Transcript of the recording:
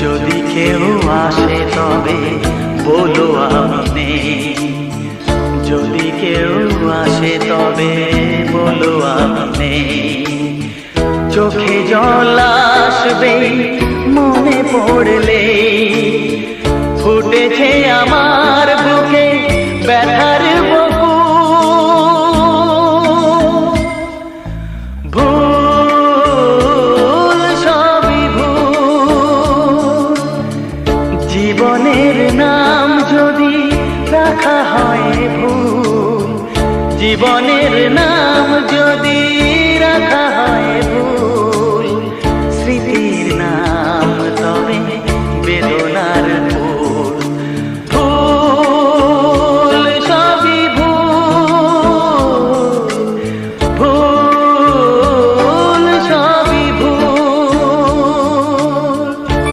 যদি কেউ আসে তবে বলো আমি নেই, যদি কেউ আসে তবে বলো আমি নেই। চোখে জল আসবে মনে পড়লে, ফুটেছে আমার বুকে ব্যথার বকু। ভুল সবই ভুল, জীবনের নাম যদি রাখা হয় ভুল, জীবনের নাম যদি রাখা হয় ভুল, স্মৃতির নাম তবে